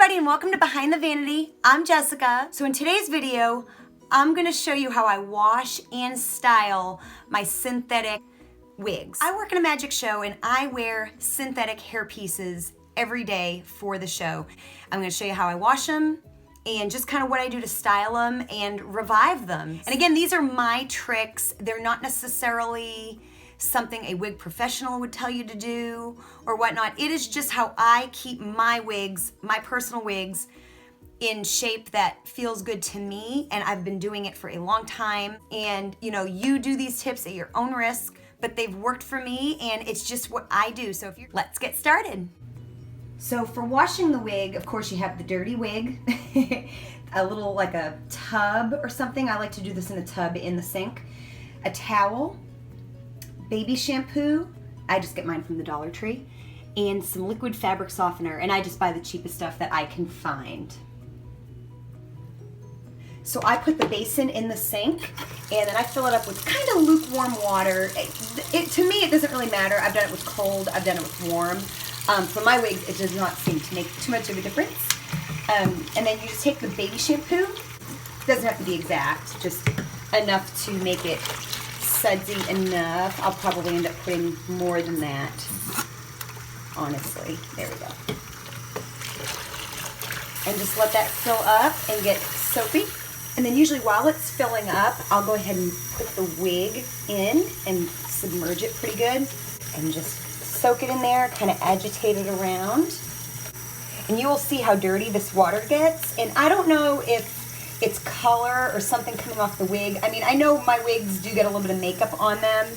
everybody and welcome to Behind the Vanity. I'm Jessica. So in today's video, I'm gonna show you how I wash and style my synthetic wigs. I work in a magic show and I wear synthetic hair pieces every day for the show. I'm gonna show you how I wash them and just kind of what I do to style them and revive them. And again, these are my tricks. They're not necessarily something a wig professional would tell you to do or whatnot. It is just how I keep my wigs, my personal wigs, in shape that feels good to me, and I've been doing it for a long time. And you know, you do these tips at your own risk, but they've worked for me and it's just what I do. So let's get started. So for washing the wig, of course you have the dirty wig, a little like a tub or something. I like to do this in a tub in the sink. A towel, baby shampoo, I just get mine from the Dollar Tree, and some liquid fabric softener, and I just buy the cheapest stuff that I can find. So I put the basin in the sink and then I fill it up with kind of lukewarm water. To me, it doesn't really matter. I've done it with cold, I've done it with warm. For my wigs, it does not seem to make too much of a difference. And then you just take the baby shampoo. It doesn't have to be exact, just enough to make it sudsy enough. I'll probably end up putting more than that, honestly. There we go. And just let that fill up and get soapy. And then usually while it's filling up, I'll go ahead and put the wig in and submerge it pretty good and just soak it in there, kind of agitate it around. And you will see how dirty this water gets. And I don't know if it's color or something coming off the wig. I mean, I know my wigs do get a little bit of makeup on them.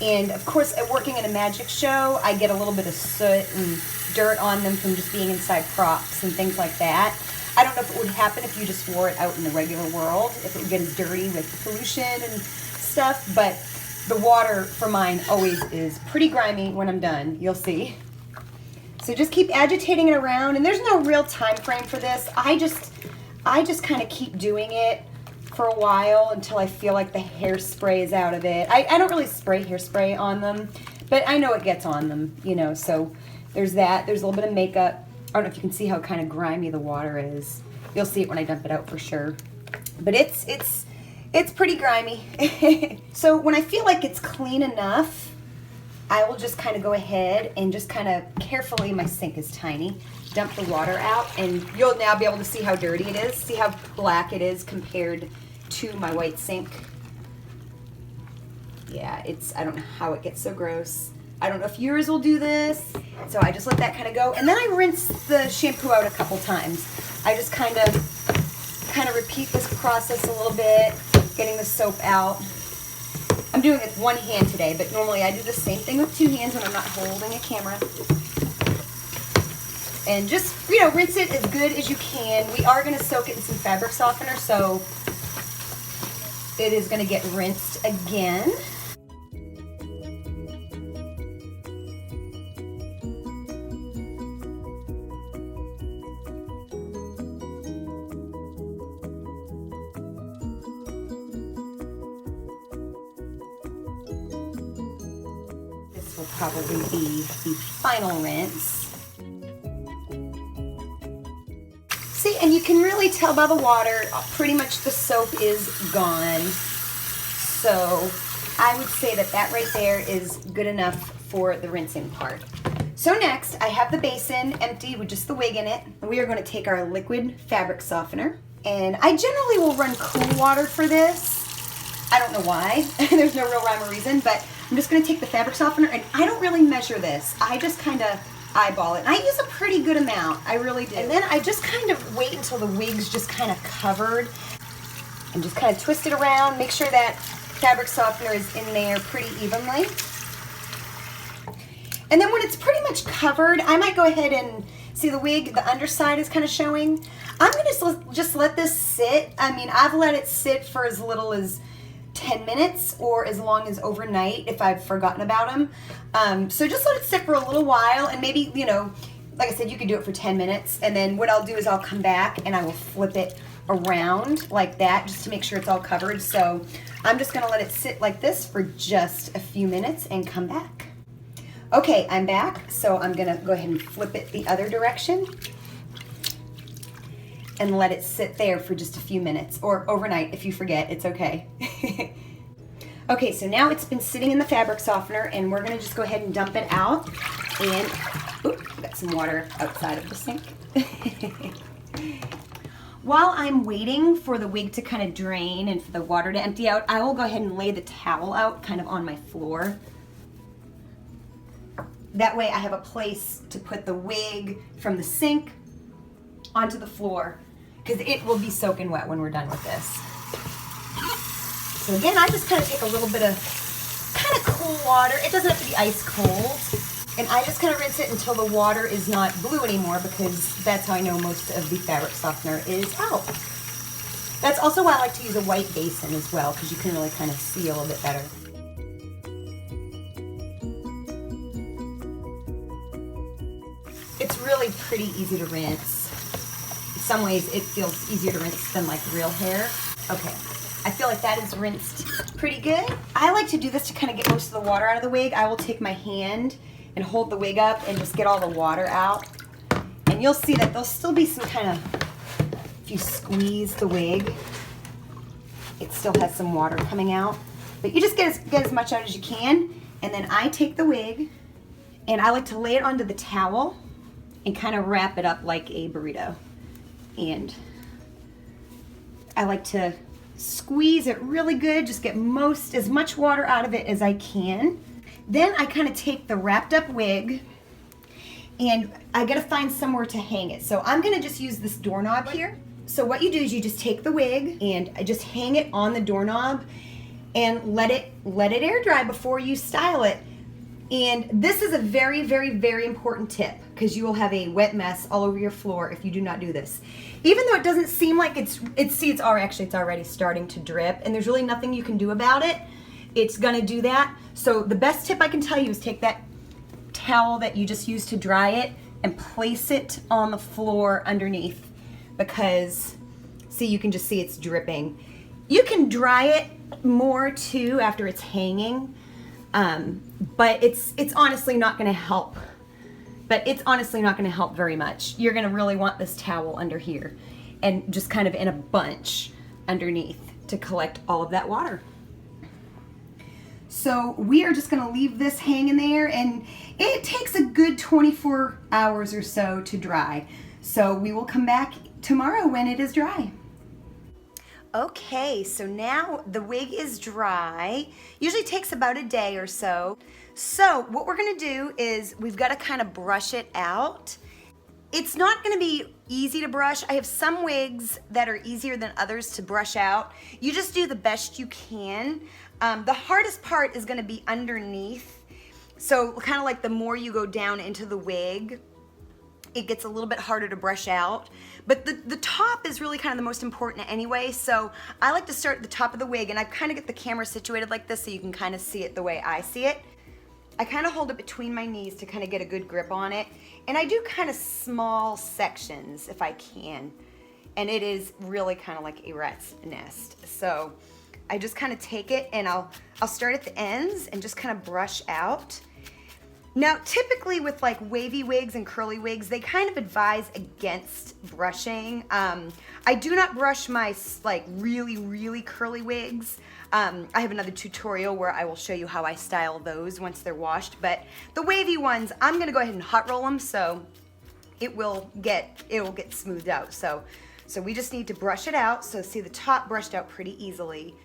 And of course, working in a magic show, I get a little bit of soot and dirt on them from just being inside props and things like that. I don't know if it would happen if you just wore it out in the regular world, if it would get as dirty with pollution and stuff, but the water for mine always is pretty grimy when I'm done, you'll see. So just keep agitating it around, and there's no real time frame for this. I just kind of keep doing it for a while until I feel like the hairspray is out of it. I don't really spray hairspray on them, but I know it gets on them, you know, so there's that. There's a little bit of makeup. I don't know if you can see how kind of grimy the water is. You'll see it when I dump it out for sure. But it's pretty grimy. So when I feel like it's clean enough, I will just kind of go ahead and just kind of carefully, my sink is tiny, dump the water out, and you'll now be able to see how dirty it is. See how black it is compared to my white sink. Yeah, I don't know how it gets so gross. I don't know if yours will do this. So I just let that kind of go. And then I rinse the shampoo out a couple times. I just kind of repeat this process a little bit, getting the soap out. I'm doing it with one hand today, but normally I do the same thing with two hands when I'm not holding a camera. And just, you know, rinse it as good as you can. We are going to soak it in some fabric softener, so it is going to get rinsed again. Will probably be the final rinse. See, and you can really tell by the water, pretty much the soap is gone. So I would say that right there is good enough for the rinsing part. So next, I have the basin empty with just the wig in it. We are going to take our liquid fabric softener, and I generally will run cool water for this. I don't know why. There's no real rhyme or reason, but I'm just going to take the fabric softener, and I don't really measure this. I just kind of eyeball it. And I use a pretty good amount. I really do. And then I just kind of wait until the wig's just kind of covered and just kind of twist it around. Make sure that fabric softener is in there pretty evenly. And then when it's pretty much covered, I might go ahead and see the wig, the underside is kind of showing. I'm going to just let this sit. I mean, I've let it sit for as little as 10 minutes or as long as overnight if I've forgotten about them. So just let it sit for a little while, and maybe, you know, like I said, you can do it for 10 minutes. And then what I'll do is I'll come back and I will flip it around like that just to make sure it's all covered. So I'm just going to let it sit like this for just a few minutes and come back. Okay, I'm back. So I'm going to go ahead and flip it the other direction. and let it sit there for just a few minutes, or overnight if you forget, it's okay. Okay, so now it's been sitting in the fabric softener, and we're gonna just go ahead and dump it out. And, oop, I got some water outside of the sink. While I'm waiting for the wig to kind of drain and for the water to empty out, I will go ahead and lay the towel out kind of on my floor. That way I have a place to put the wig from the sink onto the floor, because it will be soaking wet when we're done with this. So again, I just kind of take a little bit of kind of cool water. It doesn't have to be ice cold. And I just kind of rinse it until the water is not blue anymore, because that's how I know most of the fabric softener is out. That's also why I like to use a white basin as well, because you can really kind of see a little bit better. It's really pretty easy to rinse. In some ways it feels easier to rinse than like real hair. Okay, I feel like that is rinsed pretty good. I like to do this to kind of get most of the water out of the wig. I will take my hand and hold the wig up and just get all the water out. And you'll see that there'll still be some kind of, if you squeeze the wig, it still has some water coming out. But you just get as much out as you can. And then I take the wig and I like to lay it onto the towel and kind of wrap it up like a burrito. And I like to squeeze it really good, just get as much water out of it as I can. Then I kind of take the wrapped up wig and I gotta find somewhere to hang it. So I'm gonna just use this doorknob here. So what you do is you just take the wig and I just hang it on the doorknob and let it air dry before you style it. And this is a very, very, very important tip, because you will have a wet mess all over your floor if you do not do this. Even though it doesn't seem like it's already starting to drip, and there's really nothing you can do about it. It's gonna do that. So the best tip I can tell you is take that towel that you just used to dry it and place it on the floor underneath, because see, you can just see it's dripping. You can dry it more too after it's hanging, but it's honestly not gonna help. But it's honestly not gonna help very much. You're gonna really want this towel under here and just kind of in a bunch underneath to collect all of that water. So we are just gonna leave this hanging there, and it takes a good 24 hours or so to dry. So we will come back tomorrow when it is dry. Okay, so now the wig is dry. Usually takes about a day or so. So what we're gonna do is we've gotta kind of brush it out. It's not gonna be easy to brush. I have some wigs that are easier than others to brush out. You just do the best you can. The hardest part is gonna be underneath. So kind of like the more you go down into the wig, it gets a little bit harder to brush out. But the top is really kind of the most important anyway. So I like to start at the top of the wig, and I kind of get the camera situated like this so you can kind of see it the way I see it. I kind of hold it between my knees to kind of get a good grip on it. And I do kind of small sections if I can. And it is really kind of like a rat's nest. So I just kind of take it and I'll start at the ends and just kind of brush out. Now, typically with like wavy wigs and curly wigs, they kind of advise against brushing. I do not brush my like really, really curly wigs. I have another tutorial where I will show you how I style those once they're washed, but the wavy ones, I'm gonna go ahead and hot roll them so it will get smoothed out. So we just need to brush it out. So see the top brushed out pretty easily.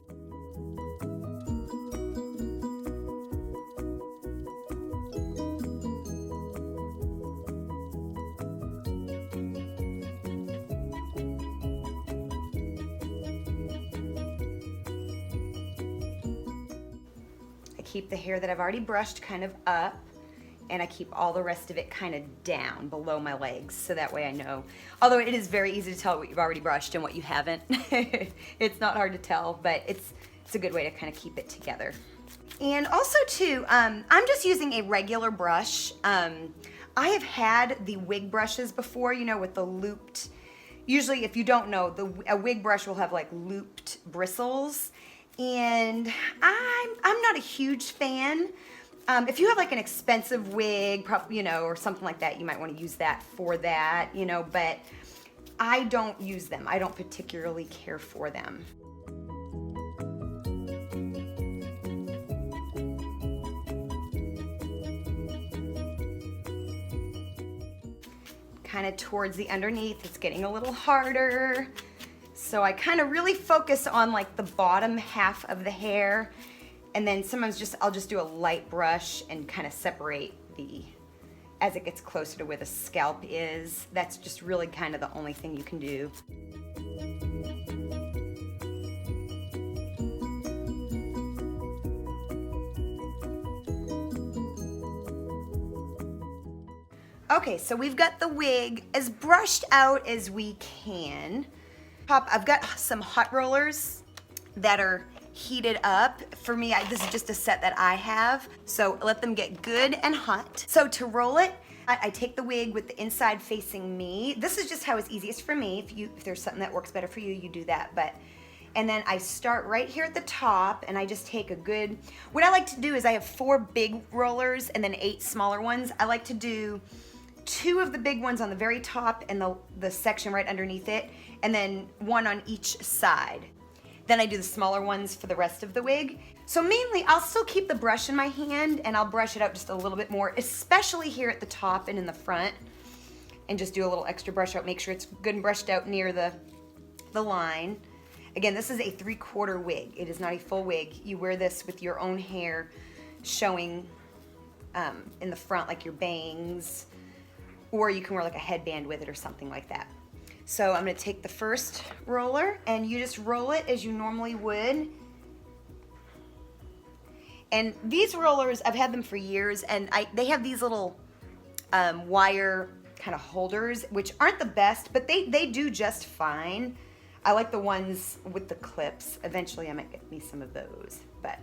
Keep the hair that I've already brushed kind of up, and I keep all the rest of it kind of down below my legs, so that way I know. Although it is very easy to tell what you've already brushed and what you haven't. It's not hard to tell, but it's a good way to kind of keep it together. And also too, I'm just using a regular brush. I have had the wig brushes before, you know, with the looped, usually if you don't know, a wig brush will have like looped bristles. And I'm not a huge fan. If you have like an expensive wig, you know, or something like that, you might want to use that for that, you know, but I don't use them. I don't particularly care for them. Kind of towards the underneath, it's getting a little harder. So I kind of really focus on like the bottom half of the hair, and then sometimes I'll just do a light brush and kind of separate as it gets closer to where the scalp is. That's just really kind of the only thing you can do. Okay, so we've got the wig as brushed out as we can. I've got some hot rollers that are heated up. For me, this is just a set that I have, so let them get good and hot. So to roll it, I take the wig with the inside facing me. This is just how it's easiest for me. If there's something that works better for you, you do that. And then I start right here at the top, and I just take what I like to do is I have 4 big rollers and then 8 smaller ones. I like to do 2 of the big ones on the very top and the section right underneath it, and then 1 on each side. Then I do the smaller ones for the rest of the wig. So mainly, I'll still keep the brush in my hand and I'll brush it out just a little bit more, especially here at the top and in the front, and just do a little extra brush out, make sure it's good and brushed out near the line. Again, this is a 3/4 wig. It is not a full wig. You wear this with your own hair showing in the front, like your bangs, or you can wear like a headband with it or something like that. So I'm gonna take the first roller, and you just roll it as you normally would. And these rollers, I've had them for years, and they have these little wire kind of holders, which aren't the best, but they do just fine. I like the ones with the clips. Eventually I might get me some of those, but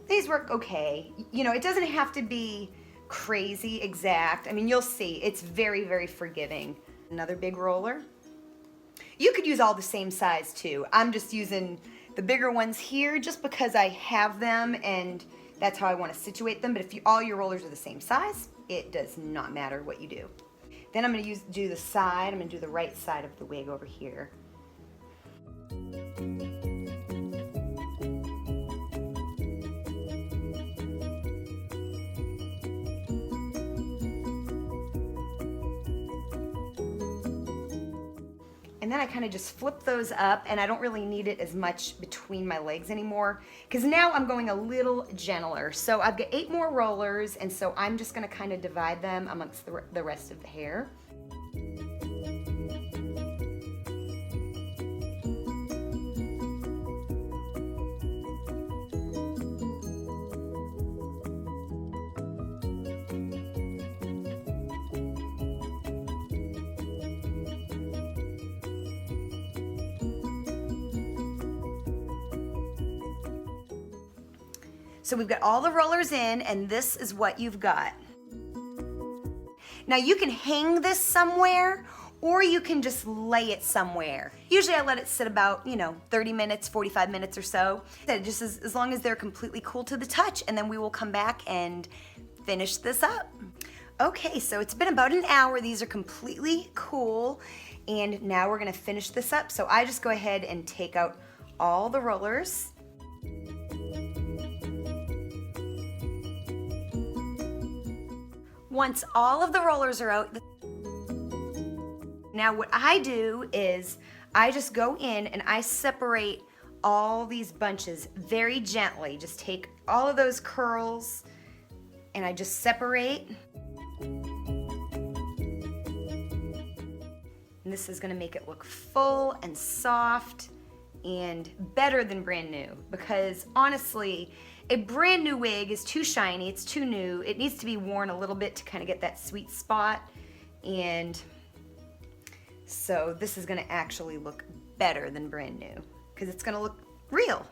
these work okay. You know, it doesn't have to be crazy exact. I mean, you'll see, it's very, very forgiving. Another big roller. You could use all the same size too. I'm just using the bigger ones here just because I have them and that's how I want to situate them. But if all your rollers are the same size, it does not matter what you do. Then I'm going to do the side. I'm going to do the right side of the wig over here. And then I kind of just flip those up, and I don't really need it as much between my legs anymore because now I'm going a little gentler. So I've got 8 more rollers, and so I'm just going to kind of divide them amongst the rest of the hair. So we've got all the rollers in, and this is what you've got. Now you can hang this somewhere, or you can just lay it somewhere. Usually I let it sit about, 30 minutes, 45 minutes or so. Just as long as they're completely cool to the touch, and then we will come back and finish this up. Okay, so it's been about an hour. These are completely cool, and now we're gonna finish this up. So I just go ahead and take out all the rollers. Once all of the rollers are out, now what I do is I just go in and I separate all these bunches very gently. Just take all of those curls and I just separate. And this is gonna make it look full and soft and better than brand new, because honestly, a brand new wig is too shiny, it's too new. It needs to be worn a little bit to kind of get that sweet spot. And so this is gonna actually look better than brand new because it's gonna look real.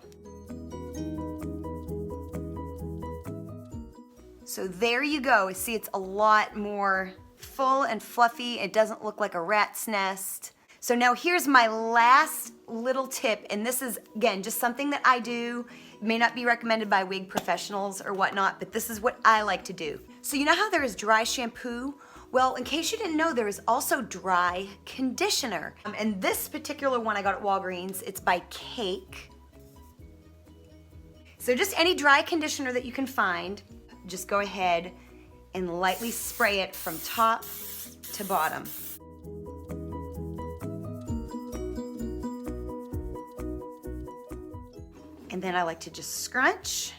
So there you go. See, it's a lot more full and fluffy. It doesn't look like a rat's nest. So now here's my last little tip, and this is, again, just something that I do. It may not be recommended by wig professionals or whatnot, but this is what I like to do. So you know how there is dry shampoo? Well, in case you didn't know, there is also dry conditioner. And this particular one I got at Walgreens, it's by Cake. So just any dry conditioner that you can find, just go ahead and lightly spray it from top to bottom. And then I like to just scrunch.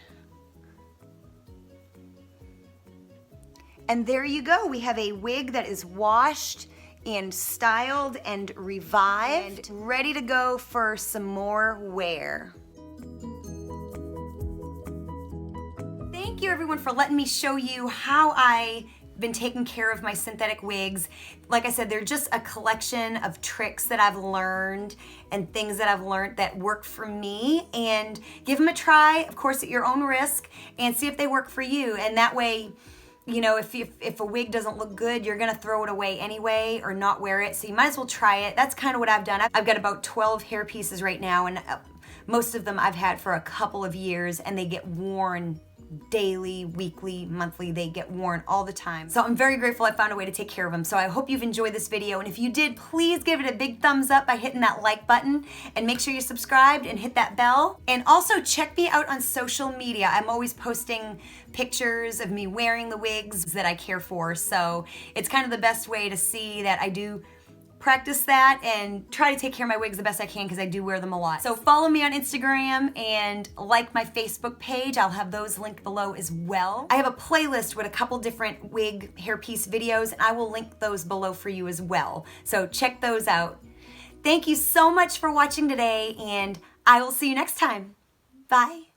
And there you go. We have a wig that is washed and styled and revived, ready to go for some more wear. Thank you everyone for letting me show you how I've been taking care of my synthetic wigs. Like I said, they're just a collection of tricks that I've learned and things that I've learned that work for me, and give them a try, of course, at your own risk, and see if they work for you. And that way, you know, if a wig doesn't look good, you're gonna throw it away anyway or not wear it, so you might as well try it. That's kind of what I've done. I've got about 12 hair pieces right now, and most of them I've had for a couple of years, and they get worn daily, weekly, monthly. They get worn all the time. So I'm very grateful I found a way to take care of them. So I hope you've enjoyed this video, and if you did, please give it a big thumbs up by hitting that like button, and make sure you're subscribed and hit that bell. And also check me out on social media. I'm always posting pictures of me wearing the wigs that I care for, so it's kind of the best way to see that I do practice that and try to take care of my wigs the best I can, because I do wear them a lot. So follow me on Instagram and like my Facebook page. I'll have those linked below as well. I have a playlist with a couple different wig hairpiece videos, and I will link those below for you as well. So check those out. Thank you so much for watching today, and I will see you next time. Bye.